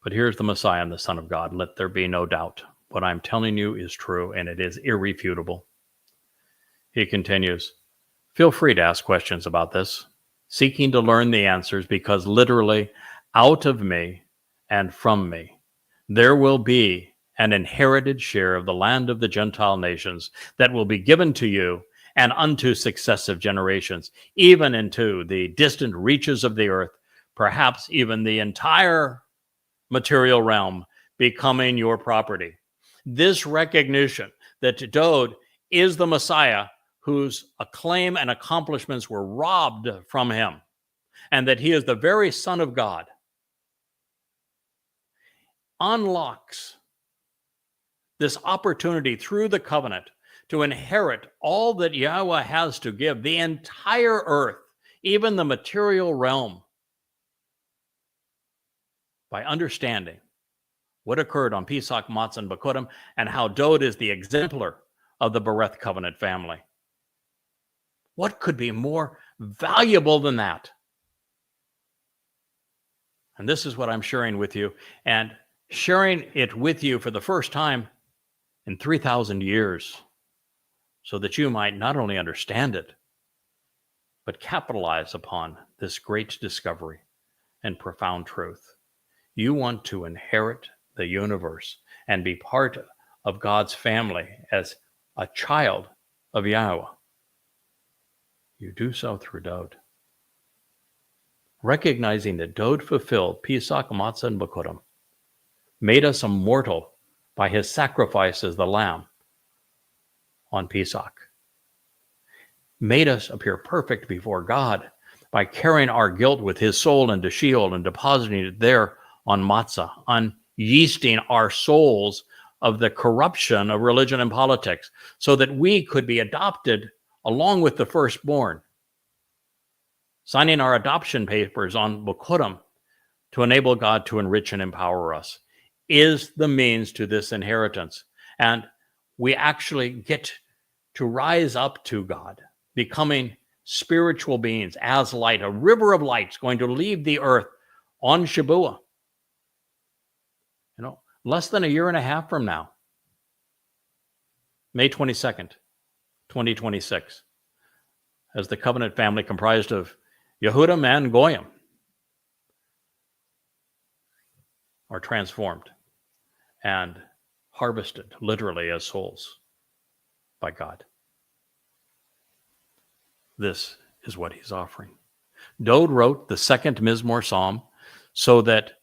But here's the Messiah and the Son of God. Let there be no doubt. What I'm telling you is true, and it is irrefutable. He continues, feel free to ask questions about this, seeking to learn the answers, because literally out of me and from me, there will be an inherited share of the land of the Gentile nations that will be given to you and unto successive generations, even into the distant reaches of the earth, perhaps even the entire material realm becoming your property. This recognition that Dowd is the Messiah whose acclaim and accomplishments were robbed from him, and that he is the very Son of God, unlocks this opportunity through the covenant to inherit all that Yahweh has to give, the entire earth, even the material realm, by understanding what occurred on Pesach, Matzah, and Bakurim, and how Dowd is the exemplar of the Bereth covenant family. What could be more valuable than that? And this is what I'm sharing with you, and sharing it with you for the first time in 3,000 years, so that you might not only understand it, but capitalize upon this great discovery and profound truth. You want to inherit the universe and be part of God's family as a child of Yahweh. You do so through Dowd. Recognizing that Dowd fulfilled Pesach, Matzah, and Bakurim, made us immortal by his sacrifice as the lamb on Pesach, made us appear perfect before God by carrying our guilt with his soul into Sheol and depositing it there on Matzah, unyeasting our souls of the corruption of religion and politics, so that we could be adopted along with the firstborn, signing our adoption papers on Bakurim to enable God to enrich and empower us, is the means to this inheritance. And we actually get to rise up to God, becoming spiritual beings as light, a river of light is going to leave the earth on Shabuah. Less than a year and a half from now, May 22nd, 2026, as the covenant family comprised of Yehudim and Goyim are transformed and harvested literally as souls by God. This is what he's offering. Dode wrote the second Mizmowr psalm so that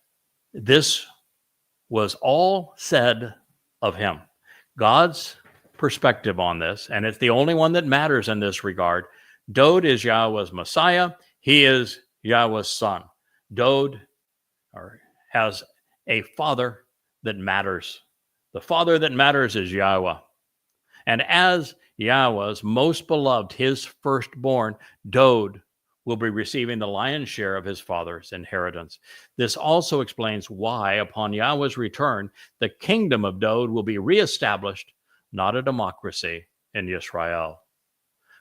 this was all said of him. God's perspective on this, and it's the only one that matters in this regard. Dode is Yahweh's Messiah. He is Yahweh's son. Dode has a father that matters. The father that matters is Yahweh. And as Yahweh's most beloved, his firstborn, Dode will be receiving the lion's share of his father's inheritance. This also explains why, upon Yahweh's return, the kingdom of Dode will be reestablished, not a democracy in Israel.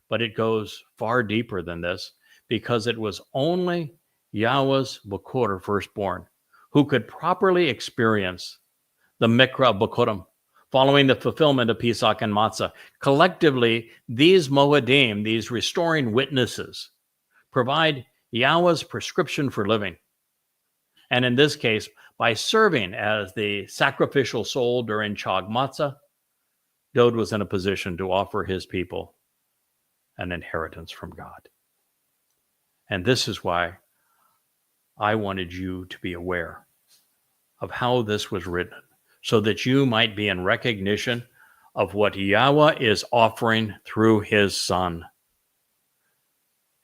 But it goes far deeper than this, because it was only Yahweh's Bechor, firstborn, who could properly experience the Mikra of Bechurim, following the fulfillment of Pesach and Matzah. Collectively, these Moedim, these restoring witnesses, provide Yahweh's prescription for living. And in this case, by serving as the sacrificial soul during Chag Matzah, Dode was in a position to offer his people an inheritance from God. And this is why I wanted you to be aware of how this was written, so that you might be in recognition of what Yahweh is offering through his Son,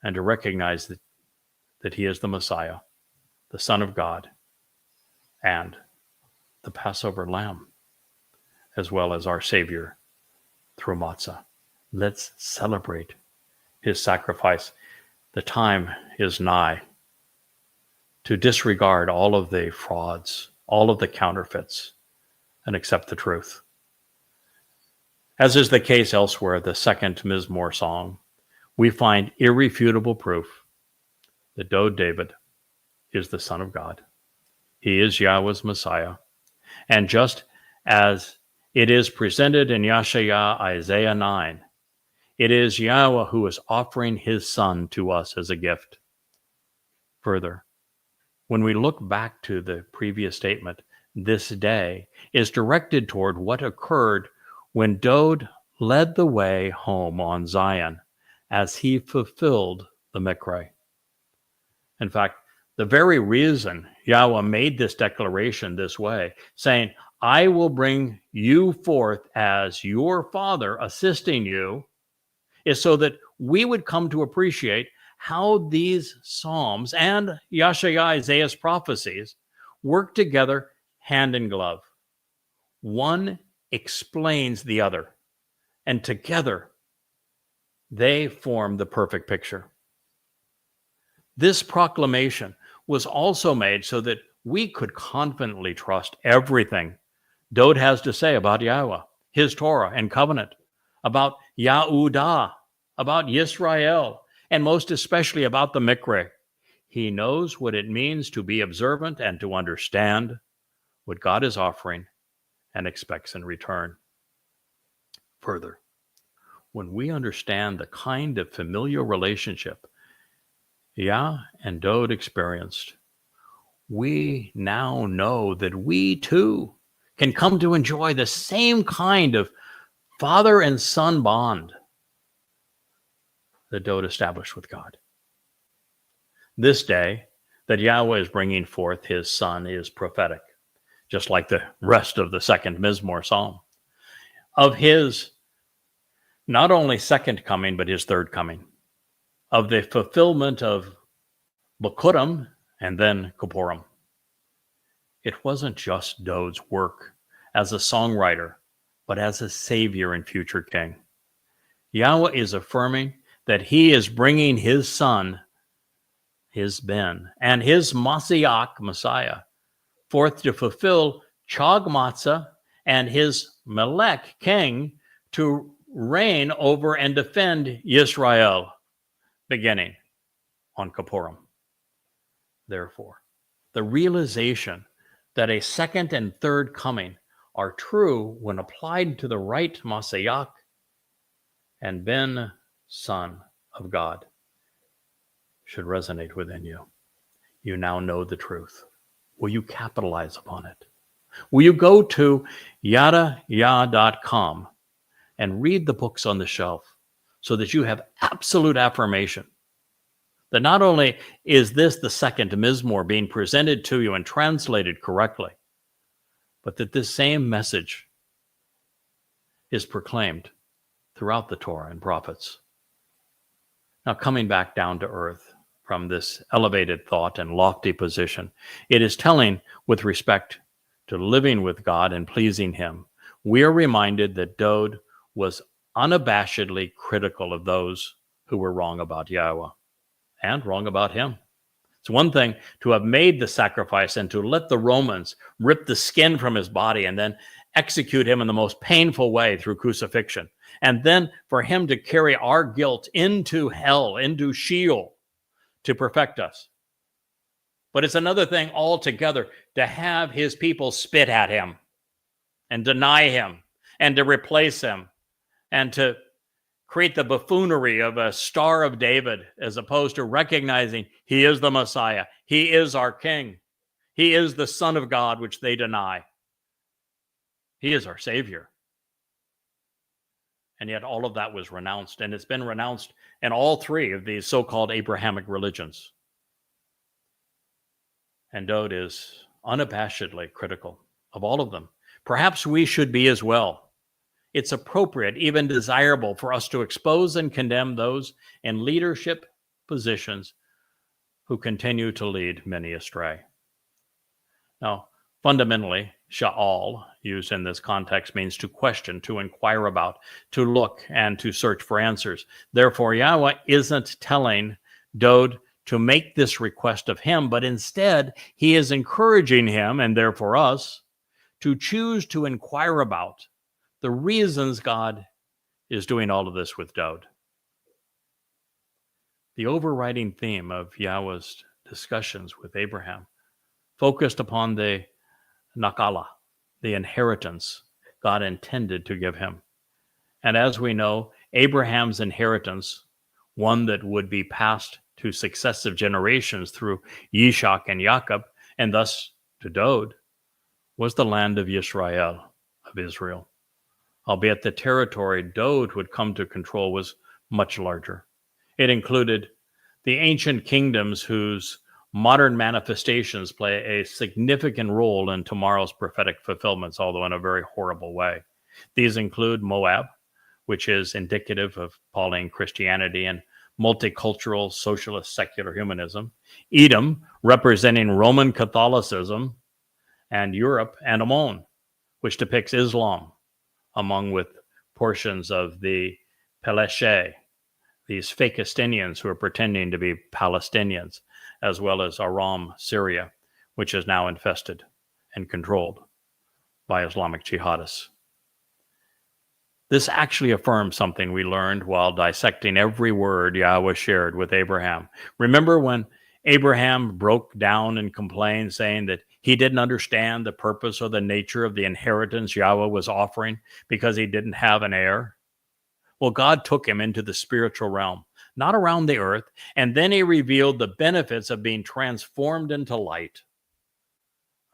and to recognize that he is the Messiah, the Son of God, and the Passover Lamb, as well as our Savior through Matzah. Let's celebrate his sacrifice. The time is nigh to disregard all of the frauds, all of the counterfeits, and accept the truth. As is the case elsewhere, the second Mizmowr song, we find irrefutable proof that Dode David is the Son of God. He is Yahweh's Messiah. And just as it is presented in Yeshaya Isaiah 9, it is Yahweh who is offering his Son to us as a gift. Further, when we look back to the previous statement, this day is directed toward what occurred when Dode led the way home on Zion as he fulfilled the Mikra. In fact, the very reason Yahweh made this declaration this way, saying, I will bring you forth as your father assisting you, is so that we would come to appreciate how these Psalms and Yeshaya Isaiah's prophecies work together hand in glove. One explains the other, and together they form the perfect picture. This proclamation was also made so that we could confidently trust everything Dode has to say about Yahweh, his Torah and covenant, about Yahudah, about Yisrael, and most especially about the Mikra. He knows what it means to be observant and to understand what God is offering and expects in return. Further, when we understand the kind of familial relationship Yah and Dode experienced, we now know that we too can come to enjoy the same kind of father and son bond that Dode established with God. This day that Yahweh is bringing forth his Son is prophetic, just like the rest of the second Mizmowr psalm, of his not only second coming, but his third coming, of the fulfillment of Bechurim and then Kippurim. It wasn't just Dode's work as a songwriter, but as a savior and future king. Yahweh is affirming that he is bringing his Son, his Ben, and his Mashiach, Messiah, forth to fulfill Chag Matzah and his Melech, king, to reign over and defend Yisrael, beginning on Kippurim. Therefore, the realization that a second and third coming are true when applied to the right Mashiach and Ben, Son of God, should resonate within you. You now know the truth. Will you capitalize upon it? Will you go to yadaya.com and read the books on the shelf so that you have absolute affirmation that not only is this the second Mizmowr being presented to you and translated correctly, but that this same message is proclaimed throughout the Torah and prophets. Now, coming back down to earth from this elevated thought and lofty position, it is telling with respect to living with God and pleasing Him. We are reminded that Dowd was unabashedly critical of those who were wrong about Yahweh and wrong about Him. It's one thing to have made the sacrifice and to let the Romans rip the skin from his body and then execute him in the most painful way through crucifixion. And then for him to carry our guilt into hell, into Sheol, to perfect us. But it's another thing altogether to have his people spit at him and deny him and to replace him and to create the buffoonery of a Star of David as opposed to recognizing he is the Messiah. He is our King. He is the Son of God, which they deny. He is our Savior. And yet all of that was renounced, and it's been renounced in all three of these so-called Abrahamic religions. And Dowd is unabashedly critical of all of them. Perhaps we should be as well. It's appropriate, even desirable, for us to expose and condemn those in leadership positions who continue to lead many astray. Now, fundamentally, sha'al, used in this context, means to question, to inquire about, to look, and to search for answers. Therefore, Yahweh isn't telling Dowd to make this request of him, but instead, he is encouraging him, and therefore us, to choose to inquire about the reasons God is doing all of this with Dowd. The overriding theme of Yahweh's discussions with Abraham focused upon the nakala, the inheritance God intended to give him. And as we know, Abraham's inheritance, one that would be passed to successive generations through Yishak and Jacob, and thus to Dowd, was the land of Yisrael, of Israel. Albeit the territory Dowd would come to control was much larger. It included the ancient kingdoms whose modern manifestations play a significant role in tomorrow's prophetic fulfillments, although in a very horrible way. These include Moab, which is indicative of Pauline Christianity and multicultural socialist secular humanism, Edom, representing Roman Catholicism, and Europe and Ammon, which depicts Islam, among with portions of the Peleshe, these Fakistinians who are pretending to be Palestinians, as well as Aram, Syria, which is now infested and controlled by Islamic jihadists. This actually affirms something we learned while dissecting every word Yahweh shared with Abraham. Remember when Abraham broke down and complained, saying that he didn't understand the purpose or the nature of the inheritance Yahweh was offering because he didn't have an heir? Well, God took him into the spiritual realm, not around the earth, and then he revealed the benefits of being transformed into light.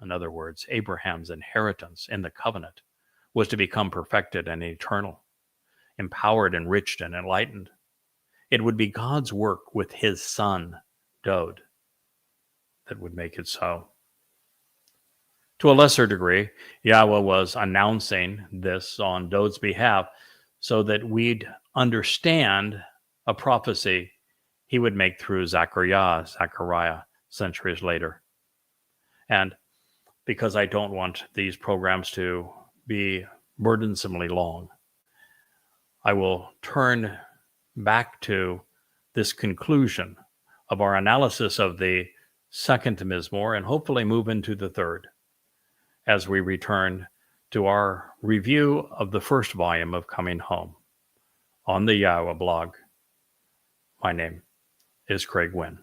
In other words, Abraham's inheritance in the covenant was to become perfected and eternal, empowered, enriched, and enlightened. It would be God's work with his son, Dowd, that would make it so. To a lesser degree, Yahweh was announcing this on Dowd's behalf so that we'd understand a prophecy he would make through Zechariah centuries later. And because I don't want these programs to be burdensomely long, I will turn back to this conclusion of our analysis of the second Mizmowr and hopefully move into the third as we return to our review of the first volume of Coming Home on the Yahweh blog. My name is Craig Wynn.